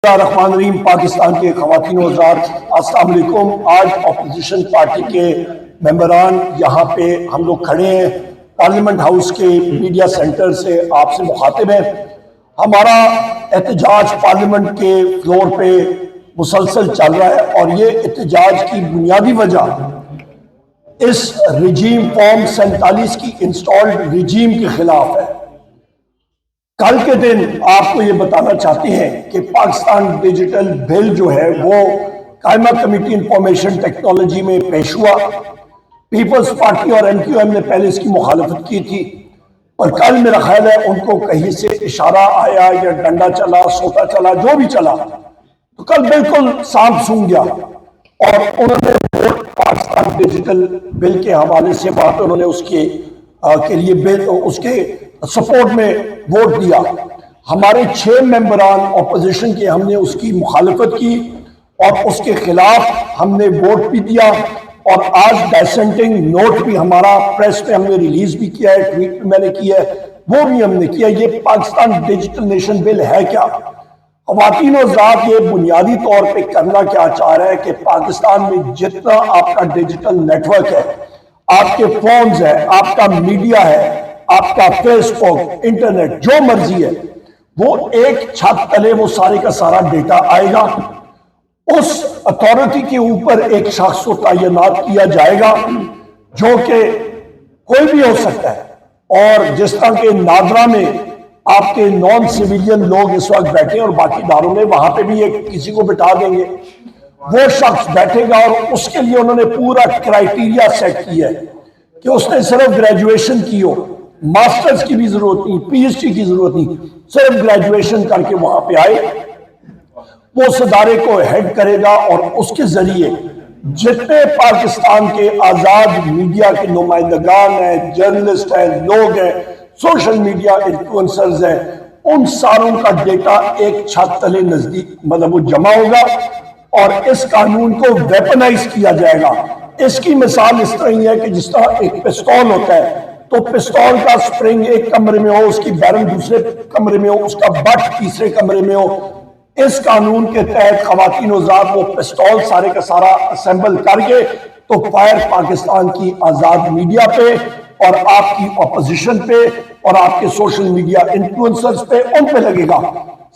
الرحمن الرحیم پاکستان کے خواتین و حضرات السلام علیکم۔ آج اپوزیشن پارٹی کے ممبران یہاں پہ ہم لوگ کھڑے ہیں پارلیمنٹ ہاؤس کے میڈیا سینٹر سے آپ سے مخاطب ہیں۔ ہمارا احتجاج پارلیمنٹ کے فلور پہ مسلسل چل رہا ہے اور یہ احتجاج کی بنیادی وجہ اس رجیم فارم 47 کی انسٹالڈ رجیم کے خلاف ہے۔ کل کے دن آپ کو یہ بتانا چاہتے ہیں کہ پاکستان ڈیجیٹل بل جو ہے وہ قائمہ کمیٹی انفارمیشن ٹیکنالوجی میں پیش ہوا۔ پیپلز پارٹی اور ایم کیو ایم نے پہلے اس کی مخالفت کی تھی، اور کل میرا خیال ہے ان کو کہیں سے اشارہ آیا یا ڈنڈا چلا، سوٹا چلا، جو بھی چلا، تو کل بالکل سانپ سونگ گیا اور انہوں نے پاکستان ڈیجیٹل بل کے حوالے سے بات انہوں نے اس کے لیے بل اس کے سپورٹ میں ووٹ دیا۔ ہمارے 6 ممبران اپوزیشن کے ہم نے اس کی مخالفت کی اور اس کے خلاف ہم نے ووٹ بھی دیا، اور آج ڈائسنٹنگ نوٹ بھی ہمارا پریس میں ہم نے ریلیز بھی کیا ہے، ٹویٹ بھی میں نے کیا ہے، وہ بھی ہم نے کیا۔ یہ پاکستان ڈیجیٹل نیشن بل ہے کیا؟ خواتین و حضرات، یہ بنیادی طور پہ کرنا کیا چاہ رہا ہے کہ پاکستان میں جتنا آپ کا ڈیجیٹل نیٹ ورک ہے، آپ کے فونز ہے، آپ کا میڈیا ہے، آپ کا فیس بک، انٹرنیٹ، جو مرضی ہے، وہ ایک چھت تلے وہ سارے کا سارا ڈیٹا آئے گا۔ اس اتھارٹی کے اوپر ایک شخص کو تعینات کیا جائے گا جو کہ کوئی بھی ہو سکتا ہے، اور جس طرح کے نادرا میں آپ کے نان سیویلین لوگ اس وقت بیٹھے اور باقی اداروں میں وہاں پہ بھی ایک کسی کو بٹھا دیں گے، وہ شخص بیٹھے گا، اور اس کے لیے انہوں نے پورا کرائیٹیریا سیٹ کیا ہے کہ اس نے صرف گریجویشن کی ہو، ماسٹرز کی بھی ضرورت نہیں، پی ایچ ڈی کی ضرورت نہیں، صرف گریجویشن کر کے وہاں پہ آئے، وہ اس ادارے کو ہیڈ کرے گا، اور اس کے ذریعے جتنے پاکستان کے آزاد میڈیا کے نمائندگان ہیں، جرنلسٹ ہیں، لوگ ہیں، سوشل میڈیا انفلوئنسرز ہیں، ان ساروں کا ڈیٹا ایک چھت تلے نزدیک مطلب وہ جمع ہوگا، اور اس قانون کو ویپنائز کیا جائے گا۔ اس کی مثال اس طرح ہی ہے کہ جس طرح ایک پستول ہوتا ہے، تو پستول کا سپرنگ ایک کمرے میں ہو، اس کی بیرل دوسرے کمرے میں ہو، اس کا بٹ تیسرے کمرے میں ہو۔ اس قانون کے تحت خواتین و حضرات وہ پستول سارے کا سارا اسمبل کر کے تو فائر پاکستان کی آزاد میڈیا پہ اور آپ کی اپوزیشن پہ اور آپ کے سوشل میڈیا انفلوئنسرز پہ، ان پہ لگے گا۔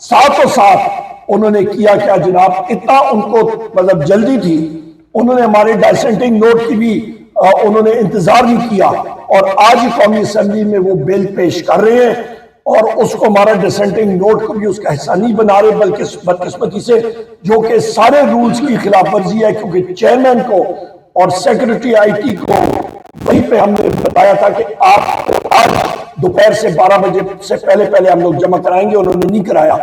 ساتھ و ساتھ انہوں نے کیا کیا جناب، اتنا ان کو مطلب جلدی تھی، انہوں نے ہمارے ڈائسنٹنگ نوٹ کی بھی انہوں نے انتظار نہیں کیا، اور آج ہی قومی اسمبلی میں وہ بل پیش کر رہے ہیں، اور اس کو ہمارا ڈسنٹنگ نوٹ کو بھی اس کا حصہ نہیں بنا رہے، بلکہ بدقسمتی سے جو کہ سارے رولز کی خلاف ورزی ہے، کیونکہ چیئرمین کو اور سیکرٹری آئی ٹی کو وہیں پہ ہم نے بتایا تھا کہ آپ آج دوپہر سے 12 بجے سے پہلے ہم لوگ جمع کرائیں گے، انہوں نے نہیں کرایا،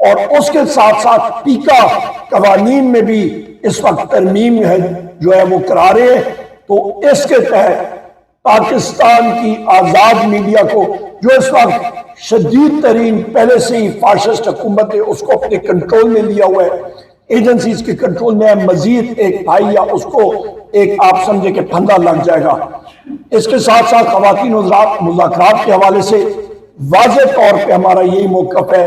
اور اس کے ساتھ ساتھ پیکا قوانین میں بھی اس وقت ترمیم ہے جو ہے وہ کرا رہے ہیں۔ تو اس کے تحت پاکستان کی آزاد میڈیا کو، جو اس وقت شدید ترین پہلے سے ہی فاشسٹ حکومت ہے، اس کو اپنے کنٹرول میں لیا ہوا ہے، ایجنسیز کے کنٹرول میں ہے، مزید ایک بھائی یا اس کو ایک آپ سمجھے کہ پھندا لگ جائے گا۔ اس کے ساتھ ساتھ خواتین حضرات، مذاکرات کے حوالے سے واضح طور پہ ہمارا یہی موقف ہے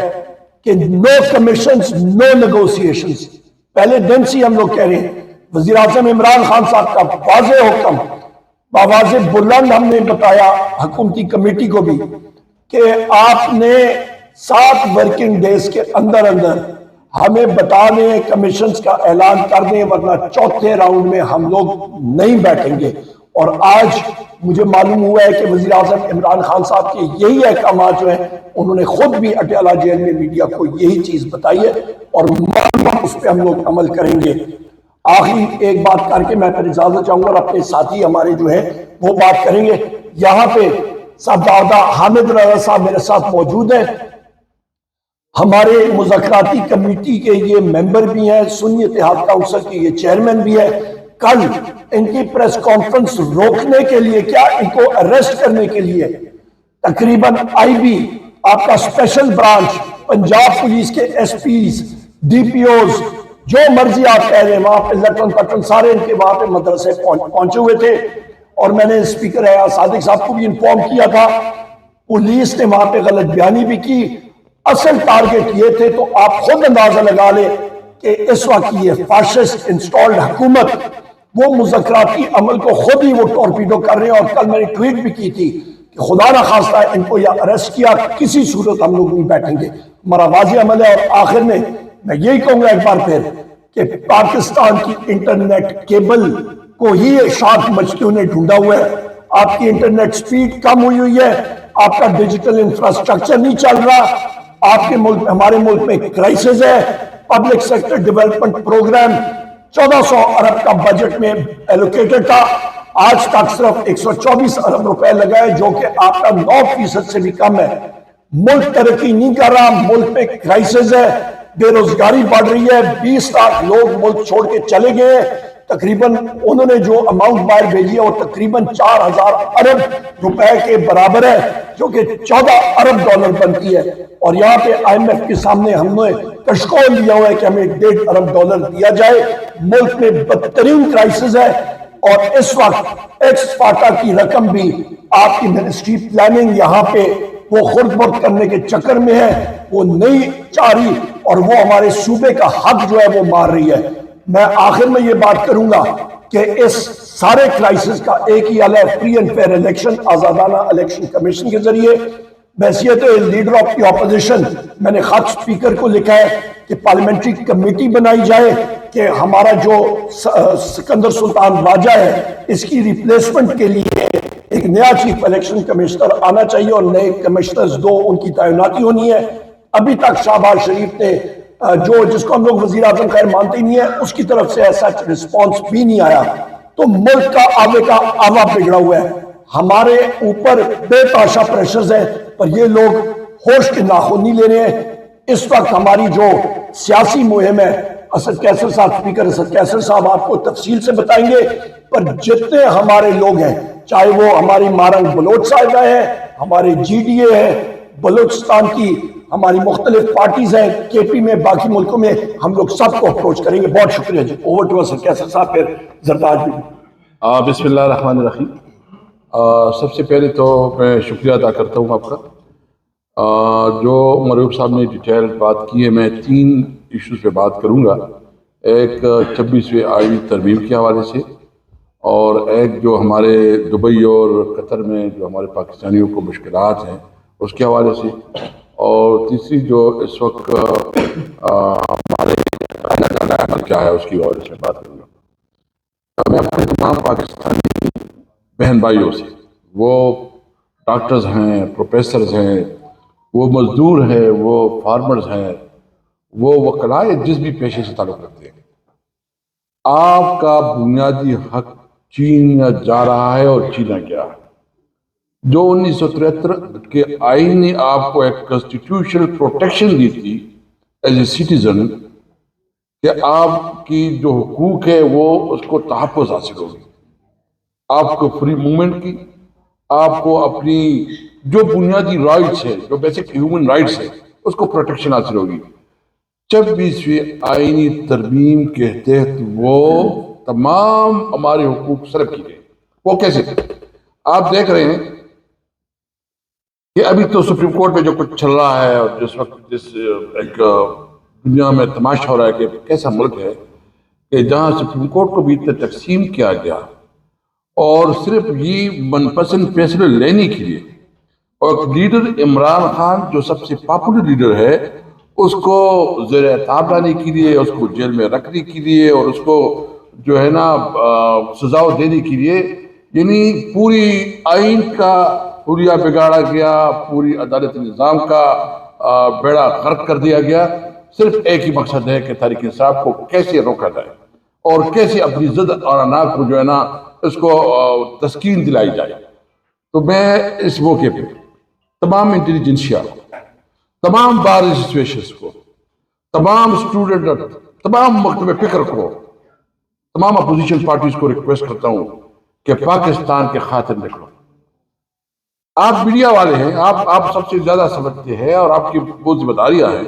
کہ نو کمیشنز، نو نیگوسیشنز۔ پہلے دن سے ہم لوگ کہہ رہے ہیں، وزیر اعظم عمران خان صاحب کا واضح حکم، بآواز بلند ہم نے بتایا حکومتی کمیٹی کو بھی کہ آپ نے 7 ورکنگ ڈیز کے اندر ہمیں بتا دیں، کمیشنز کا اعلان کر دیں، ورنہ چوتھے راؤنڈ میں ہم لوگ نہیں بیٹھیں گے۔ اور آج مجھے معلوم ہوا ہے کہ وزیر اعظم عمران خان صاحب کے یہی احکامات جو ہیں، انہوں نے خود بھی اٹیالہ جیل میں میڈیا کو یہی چیز بتائی ہے، اور اس پہ ہم لوگ عمل کریں گے۔ آخری ایک بات کر کے میں پھر اجازت چاہوں گا، اور اپنے ساتھی ہمارے جو ہیں وہ بات کریں گے۔ یہاں پہ صاحبزادہ حامد رضا صاحب میرے ساتھ موجود ہیں، ہمارے مذاکراتی کمیٹی کے یہ ممبر بھی ہیں، سنی اتحاد کونسل کے یہ چیئرمین بھی ہیں۔ کل ان کی پریس کانفرنس روکنے کے لیے، کیا ان کو اریسٹ کرنے کے لیے، تقریباً آئی بی، آپ کا اسپیشل برانچ، پنجاب پولیس کے S Ps, D P Os, جو مرضی آپ کہہ رہے ہیں، وہاں پہ لٹن پٹن سارے ان کے وہاں پہ مدرسے پہنچے ہوئے تھے، اور میں نے اسپیکر صادق صاحب کو بھی انفارم کیا تھا، پولیس نے وہاں پہ غلط بیانی بھی کی، اصل ٹارگٹ یہ تھے، تو آپ خود اندازہ لگا لیں کہ اس وقت یہ فاشسٹ انسٹالڈ حکومت وہ مذاکراتی عمل کو خود ہی وہ ٹورپیڈو کر رہے ہیں. اور کل میں نے ٹویٹ بھی کی تھی کہ خدا نہ خواستہ ان کو یا اریسٹ کیا، کسی صورت ہم لوگ نہیں بیٹھیں گے. ہمارا واضح عمل ہے. اور آخر میں یہی کہوں گا ایک بار پھر کہ پاکستان کی انٹرنیٹ کیبل کو ہی شاخ مچھلیوں نے ڈھونڈا ہوا ہے. آپ کی انٹرنیٹ سپیڈ کم ہوئی ہے، آپ کا ڈیجیٹل انفراسٹرکچر نہیں چل رہا. آپ کے ملک، ہمارے ملک میں کرائسس ہے. پبلک سیکٹر ڈیولپمنٹ پروگرام 1400 ارب کا بجٹ میں ایلوکیٹڈ تھا، آج تک صرف 124 ارب روپے لگائے، جو کہ آپ کا 9% سے بھی کم ہے. ملک ترقی نہیں کر رہا، ملک میں کرائسس ہے، بے روزگاری بڑھ رہی ہے. 20 لاکھ لوگ ملک چھوڑ کے چلے گئے. تقریباً انہوں نے جو اماؤنٹ باہر بھیجی ہے وہ تقریباً 4000 ارب روپے کے برابر ہے، جو کہ 14 ارب ڈالر بنتی ہے. اور یہاں پہ IMF کے سامنے ہم نے کشکول لیا ہوا ہے کہ ہمیں 1.5 ارب ڈالر دیا جائے. ملک میں بدترین کرائسس ہے. اور اس وقت ایکس فاٹا کی رقم بھی آپ کی منسٹری پلاننگ یہاں پہ وہ خرد برد کرنے کے چکر میں ہے، وہ نہیں چاہ رہی، اور وہ ہمارے صوبے کا حق جو ہے وہ مار رہی ہے. میں آخر میں یہ بات کروں گا کہ اس سارے کرائسس کا ایک ہی حل ہے، فری اینڈ فیئر الیکشن، آزادانہ الیکشن کمیشن کے ذریعے. بحیثیت لیڈر آف دی اپوزیشن میں نے خط اسپیکر کو لکھا ہے کہ پارلیمنٹری کمیٹی بنائی جائے کہ ہمارا جو سکندر سلطان راجہ ہے اس کی ریپلیسمنٹ کے لیے ایک نیا چیف الیکشن کمشنر آنا چاہیے، اور نئے کمشنرز 2 ان کی تعیناتی ہونی ہے. ابھی تک شہباز شریف نے جس کو ہم لوگ وزیر اعظم خیر مانتے ہی نہیں ہے، اس کی طرف سے ایسا رسپانس بھی نہیں آیا. تو ملک کا آگے کا آوا بگڑا ہوا ہے. ہمارے اوپر بے تحاشا پریشرز ہیں، پر یہ لوگ ہوش کے ناخن نہیں لے رہے ہیں. اس وقت ہماری جو سیاسی مہم ہے، اسد کیسر صاحب، اسپیکر اسد کیسر صاحب آپ کو تفصیل سے بتائیں گے، پر جتنے ہمارے لوگ ہیں، چاہے وہ ہماری مارنگ بلوچ صاحبہ ہے، ہمارے GDA ہے، بلوچستان کی ہماری مختلف پارٹیز ہیں، KP میں، باقی ملکوں میں، ہم لوگ سب کو اپروچ کریں گے. بہت شکریہ جی. اوور ٹو اسد کیسر صاحب، پھر زرداج بھی. بسم اللہ الرحمن الرحیم. سب سے پہلے تو میں شکریہ ادا کرتا ہوں آپ کا. جو مرعوب صاحب نے ڈیٹیل بات کی ہے، میں 3 ایشوز پہ بات کروں گا. ایک 26ویں آئینی ترمیم کے حوالے سے، اور ایک جو ہمارے دبئی اور قطر میں جو ہمارے پاکستانیوں کو مشکلات ہیں اس کے حوالے سے، اور تیسری جو اس وقت ہمارے کیا ہے اس کی حوالے سے بات کروں گا. میں اپنے تمام پاکستانی بہن بھائیوں سے، وہ ڈاکٹرز ہیں، پروفیسرز ہیں، وہ مزدور ہیں، وہ فارمرز ہیں، وہ وکلاء جس بھی پیشے سے تعلق رکھتے ہیں، آپ کا بنیادی حق چھینا جا رہا ہے اور چھینا گیا ہے. جو 1973 کے آئین نے آپ کو ایک کانسٹیٹیوشنل پروٹیکشن دی تھی ایز اے سٹیزن، کہ آپ کی جو حقوق ہے وہ اس کو تحفظ حاصل ہوگی، آپ کو فری موومنٹ کی، آپ کو اپنی جو بنیادی رائٹس ہیں، جو بیسک ہیومن رائٹس ہیں، اس کو پروٹیکشن حاصل ہوگی. 26ویں آئینی ترمیم کے تحت وہ تمام ہمارے حقوق سلب کی گئے. وہ کیسے؟ آپ دیکھ رہے ہیں کہ ابھی تو سپریم کورٹ میں جو کچھ چل رہا ہے، اور جس وقت جس ایک دنیا میں تماشا ہو رہا ہے کہ کیسا ملک ہے کہ جہاں سپریم کورٹ کو بھی تقسیم کیا گیا، اور صرف یہ من پسند فیصلے لینے کے لیے، اور لیڈر عمران خان جو سب سے پاپولر لیڈر ہے اس کو زیر اعتاب لانے کے لیے، اس کو جیل میں رکھنے کے لیے، اور اس کو جو ہے نا سزا دینے کے لیے، یعنی پوری آئین کا حلیہ بگاڑا گیا، پوری عدالت نظام کا بیڑا غرق کر دیا گیا. صرف ایک ہی مقصد ہے کہ تحریک انصاف کو کیسے روکا جائے اور کیسے اپنی ضد اور انا کو جو ہے نا اس کو تسکین دلائی جائے. تو میں اس موقع پہ تمام انٹیلیجنسیا کو، تمام بار ایسوسیشنز کو، تمام اسٹوڈنٹ، تمام مکتب فکر کو، تمام اپوزیشن پارٹیز کو ریکویسٹ کرتا ہوں کہ پاکستان کے خاطر نکلو. آپ میڈیا والے ہیں، آپ سب سے زیادہ سمجھتے ہیں، اور آپ کی بہت ذمہ داریاں ہیں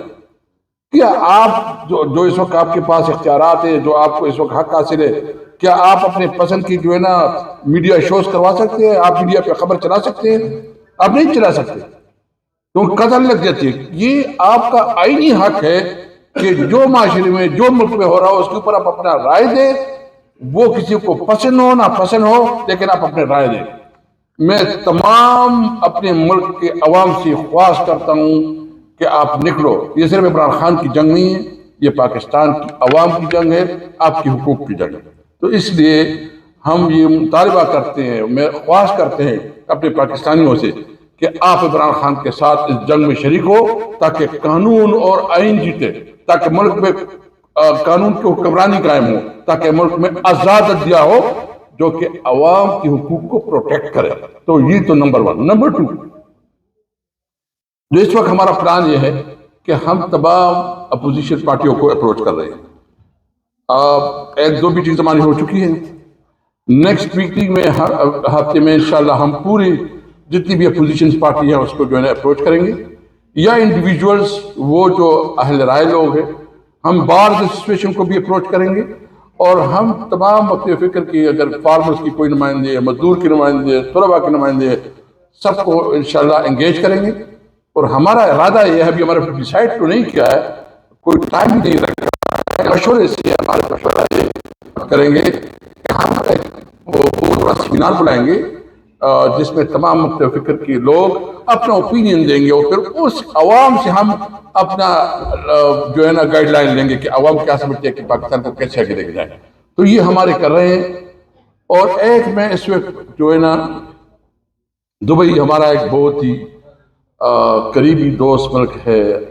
کیا آپ جو اس وقت آپ کے پاس اختیارات ہیں، جو آپ کو اس وقت حق حاصل ہے، کیا آپ اپنے پسند کی جو ہے نا میڈیا شوز کروا سکتے ہیں؟ آپ میڈیا پہ خبر چلا سکتے ہیں؟ آپ نہیں چلا سکتے. تو قدر لگ جاتی ہے. یہ آپ کا آئینی حق ہے کہ جو معاشرے میں جو ملک میں ہو رہا ہو اس کے اوپر آپ اپنا رائے دیں. وہ کسی کو پسند ہو نہ پسند ہو لیکن آپ اپنے رائے دیں. میں تمام اپنے ملک کے عوام سے خواہش کرتا ہوں کہ آپ نکلو. یہ صرف عمران خان کی جنگ نہیں ہے، یہ پاکستان کی عوام کی جنگ ہے، آپ کی حقوق کی جنگ ہے. تو اس لیے ہم یہ مطالبہ کرتے ہیں، میں خواہش کرتے ہیں اپنے پاکستانیوں سے کہ آپ عمران خان کے ساتھ اس جنگ میں شریک ہو تاکہ قانون اور آئین جیتے، تاکہ ملک میں قانون کی حکمرانی قائم ہو، تاکہ ملک میں آزاد عدلیہ ہو جو کہ عوام کی حقوق کو پروٹیکٹ کرے. تو یہ تو نمبر 1. نمبر 2، جو اس وقت ہمارا پلان یہ ہے کہ ہم تمام اپوزیشن پارٹیوں کو اپروچ کر رہے ہیں. ایک دو میٹنگ ہماری ہو چکی ہیں. نیکسٹ میٹنگ میں ہفتے میں انشاءاللہ ہم پوری جتنی بھی اپوزیشن پارٹی ہیں اس کو جو ہے اپروچ کریں گے، یا انڈیویجولز وہ جو اہل رائے لوگ ہیں. ہم بار ایسوسیشن کو بھی اپروچ کریں گے، اور ہم تمام وقت فکر کی اگر فارمرز کی کوئی نمائندے، مزدور کی نمائندے، طلباء کے نمائندے، سب کو انشاءاللہ انگیج کریں گے. اور ہمارا ارادہ یہ ہے، ابھی ہمارے ڈیسائیڈ تو نہیں کیا ہے، کوئی ٹائم بھی نہیں رکھا، مشورے سے ہمارے مشورہ یہ کریں گے کہ ہم وہ سیمینار بلائیں گے جس میں تمام مختلف فکر کے لوگ اپنا اوپینین دیں گے، اور پھر اس عوام سے ہم اپنا جو ہے نا گائیڈ لائن لیں گے کہ عوام کیا سمجھتے ہیں کہ پاکستان کو کیسے آگے لے کے جائیں. تو یہ ہمارے کر رہے ہیں. اور ایک میں اس وقت جو ہے نا دبئی ہمارا ایک بہت ہی قریبی دوست ملک ہے.